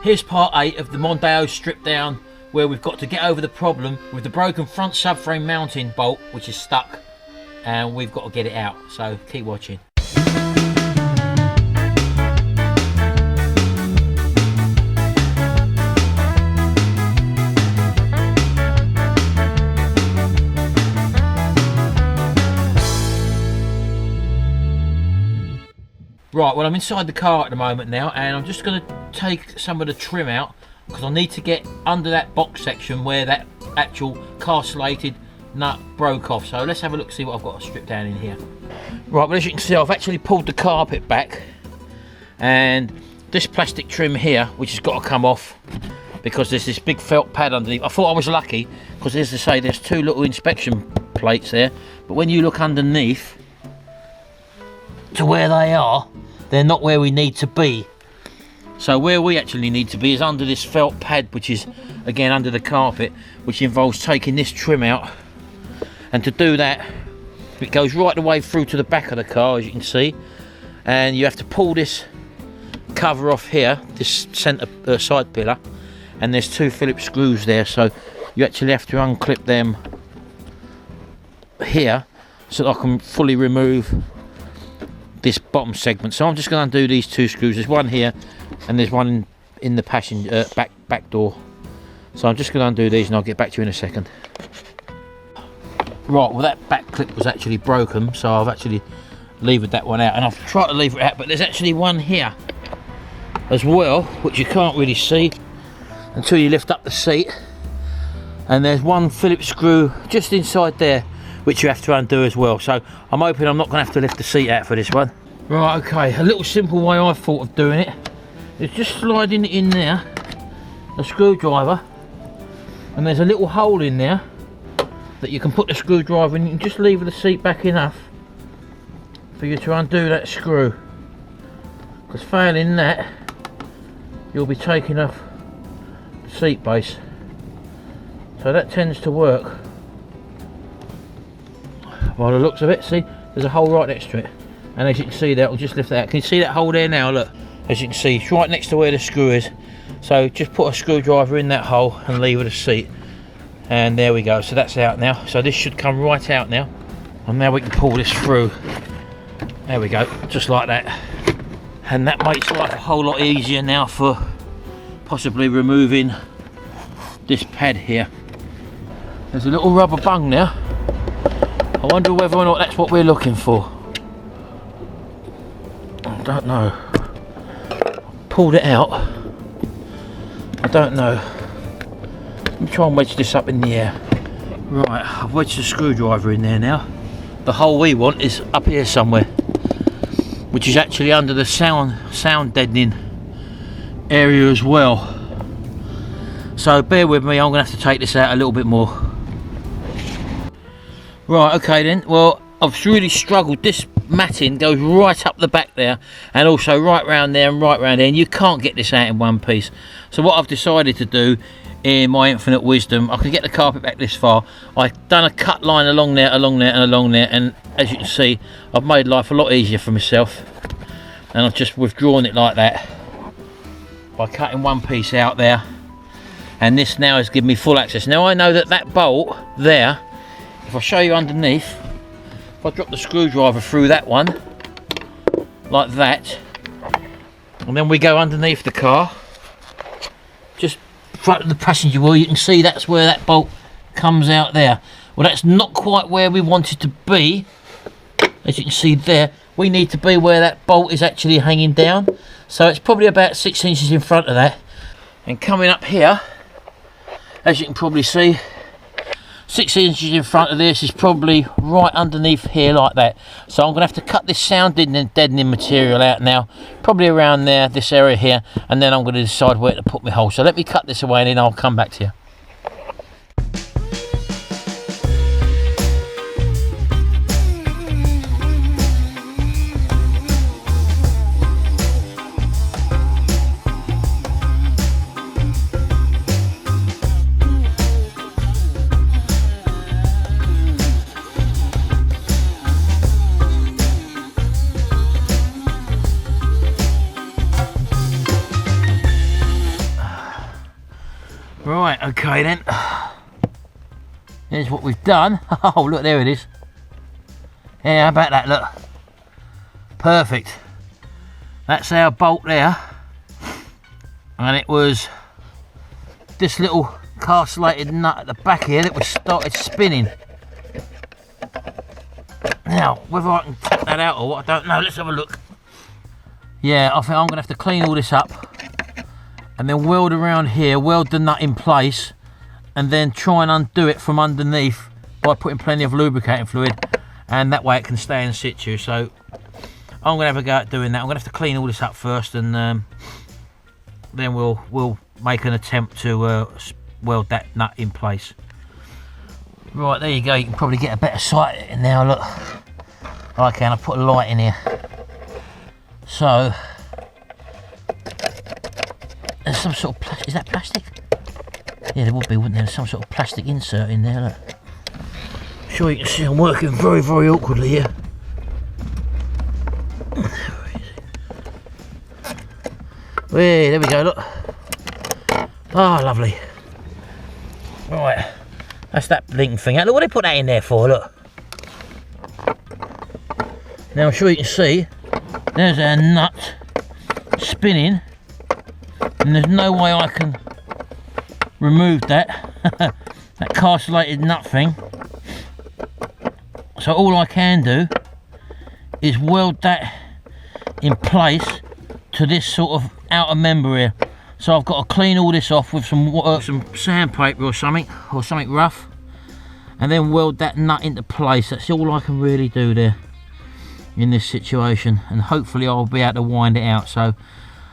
Here's part 8 of the Mondeo strip down, where we've got to get over the problem with the broken front subframe mounting bolt, which is stuck, and we've got to get it out. So keep watching. Right, well, I'm inside the car at the moment now, and I'm just going to take some of the trim out because I need to get under that box section where that actual castellated nut broke off. So let's have a look, see what I've got to strip down in here. Right, well, as you can see, I've actually pulled the carpet back, and this plastic trim here, which has got to come off because there's this big felt pad underneath. I thought I was lucky because, as I say, there's two little inspection plates there, but when you look underneath to where they are, they're not where we need to be. So where we actually need to be is under this felt pad, which is again under the carpet, which involves taking this trim out. And to do that, it goes right the way through to the back of the car, as you can see, and you have to pull this cover off here, this centre side pillar, and there's two Phillips screws there, so you actually have to unclip them here so that I can fully remove this bottom segment. So I'm just going to undo these two screws. There's one here and there's one in the passenger back door. So I'm just going to undo these and I'll get back to you in a second. Right, well, that back clip was actually broken, so I've actually levered that one out, and I've tried to lever it out, but there's actually one here as well, which you can't really see until you lift up the seat, and there's one Phillips screw just inside there which you have to undo as well. So I'm hoping I'm not going to have to lift the seat out for this one. Right, okay, a little simple way I thought of doing it is just sliding it in there, a screwdriver, and there's a little hole in there that you can put the screwdriver in. You can just lever the seat back enough for you to undo that screw, because failing that you'll be taking off the seat base. So that tends to work. By the looks of it, see, there's a hole right next to it, and as you can see there, it'll just lift that out. Can you see that hole there now? Look, as you can see, it's right next to where the screw is. So just put a screwdriver in that hole and lever the seat, and there we go. So that's out now. So this should come right out now, and now we can pull this through. There we go, just like that, and that makes life a whole lot easier now for possibly removing this pad here. There's a little rubber bung there. I wonder whether or not that's what we're looking for. I don't know. Pulled it out. I don't know. Let me try and wedge this up in the air. Right, I've wedged the screwdriver in there now. The hole we want is up here somewhere, which is actually under the sound deadening area as well. So bear with me, I'm going to have to take this out a little bit more. Right, okay then, well, I've really struggled. This matting goes right up the back there, and also right round there and right round there, and you can't get this out in one piece. So what I've decided to do, in my infinite wisdom, I can get the carpet back this far. I've done a cut line along there, along there and along there, and as you can see, I've made life a lot easier for myself, and I've just withdrawn it like that by cutting one piece out there, and this now has given me full access. Now I know that that bolt there, if I show you underneath, if I drop the screwdriver through that one, like that, and then we go underneath the car, just front of the passenger wheel, you can see that's where that bolt comes out there. Well, that's not quite where we want it to be. As you can see there, we need to be where that bolt is actually hanging down. So it's probably about 6 inches in front of that. And coming up here, as you can probably see, 6 inches in front of this is probably right underneath here like that. So I'm going to have to cut this sound deadening material out now, probably around there, this area here, and then I'm going to decide where to put my hole. So let me cut this away and then I'll come back to you. Right, okay then. Here's what we've done. Oh, look, there it is. Yeah, how about that, look. Perfect. That's our bolt there. And it was this little castellated nut at the back here that was started spinning. Now, whether I can take that out or what, I don't know. Let's have a look. Yeah, I think I'm going to have to clean all this up and then weld around here, weld the nut in place, and then try and undo it from underneath by putting plenty of lubricating fluid, and that way it can stay in situ. So I'm going to have a go at doing that. I'm going to have to clean all this up first, and then we'll make an attempt to weld that nut in place. Right, there you go. You can probably get a better sight in now. Look, I can. I put a light in here. So there's some sort of plastic. Is that plastic? Yeah, there would be, wouldn't there? There's some sort of plastic insert in there. Look. I'm sure you can see I'm working very, very awkwardly here. Hey, there we go. Look. Oh, lovely. Right, that's that blinking thing. Look what they put that in there for. Look. Now I'm sure you can see. There's our nut spinning, and there's no way I can remove that that castellated nut thing. So all I can do is weld that in place to this sort of outer member here. So I've got to clean all this off with some sandpaper or something rough, and then weld that nut into place. That's all I can really do there in this situation, and hopefully I'll be able to wind it out. So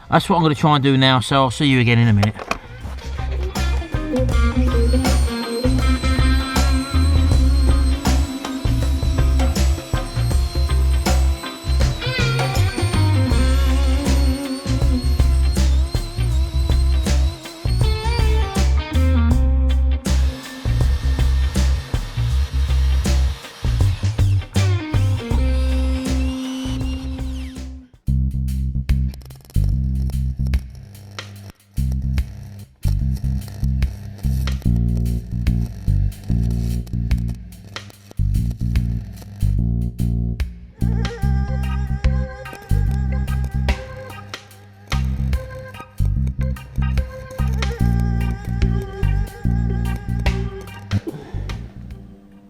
that's what I'm going to try and do now. So I'll see you again in a minute.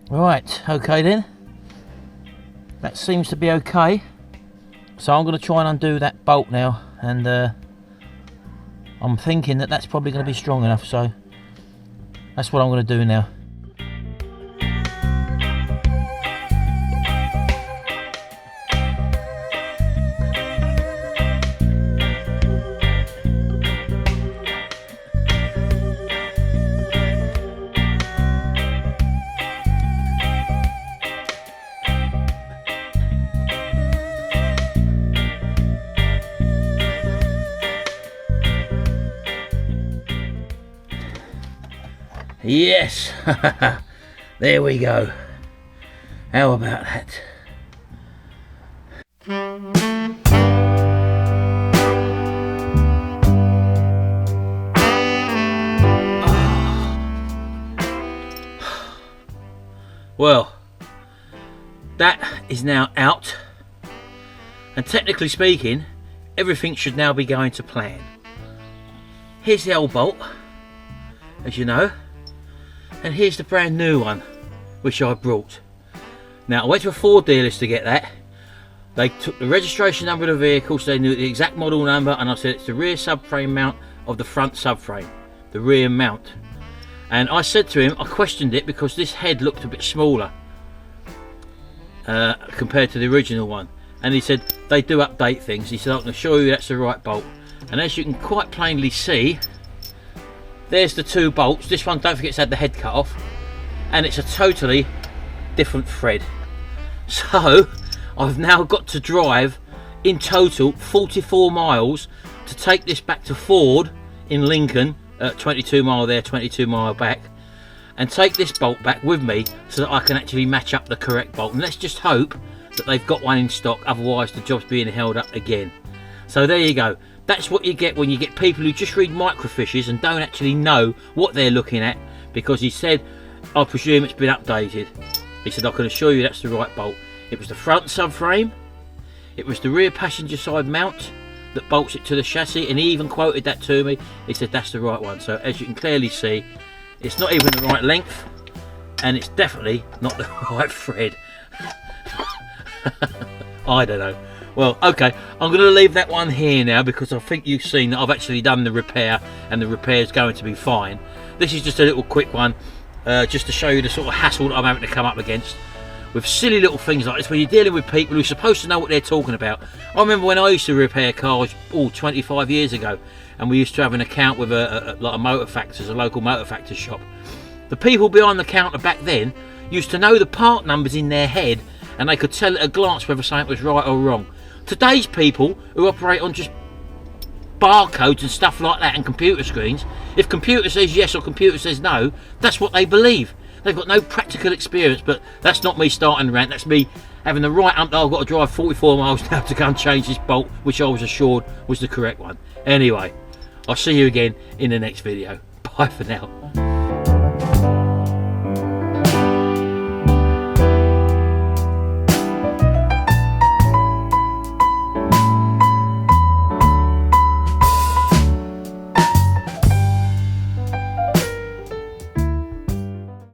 Right, okay then. That seems to be okay. So I'm going to try and undo that bolt now, and I'm thinking that that's probably going to be strong enough, so that's what I'm going to do now. Yes, there we go. How about that? Well, that is now out, and technically speaking, everything should now be going to plan. Here's the old bolt, as you know. And here's the brand new one, which I brought. Now, I went to a Ford dealers to get that. They took the registration number of the vehicle, so they knew the exact model number, and I said it's the rear subframe mount of the front subframe, the rear mount. And I said to him, I questioned it because this head looked a bit smaller compared to the original one. And he said, they do update things. He said, I can assure you that's the right bolt. And as you can quite plainly see, there's the two bolts. This one, don't forget, it's had the head cut off, and it's a totally different thread. So I've now got to drive in total 44 miles to take this back to Ford in Lincoln, 22 mile there, 22 mile back, and take this bolt back with me so that I can actually match up the correct bolt. And let's just hope that they've got one in stock, otherwise the job's being held up again. So there you go. That's what you get when you get people who just read microfiches and don't actually know what they're looking at, because he said, I presume it's been updated. He said, I can assure you that's the right bolt. It was the front subframe, it was the rear passenger side mount that bolts it to the chassis, and he even quoted that to me. He said that's the right one. So as you can clearly see, it's not even the right length, and it's definitely not the right thread. I don't know. Well, okay, I'm going to leave that one here now, because I think you've seen that I've actually done the repair, and the repair is going to be fine. This is just a little quick one, just to show you the sort of hassle that I'm having to come up against with silly little things like this when you're dealing with people who are supposed to know what they're talking about. I remember when I used to repair cars 25 years ago, and we used to have an account with a motor factors, a local motor factors shop. The people behind the counter back then used to know the part numbers in their head, and they could tell at a glance whether something was right or wrong. Today's people who operate on just barcodes and stuff like that and computer screens, if computer says yes or computer says no, that's what they believe. They've got no practical experience. But that's not me starting a rant, that's me having the right I've got to drive 44 miles now to go and change this bolt, which I was assured was the correct one. Anyway, I'll see you again in the next video. Bye for now.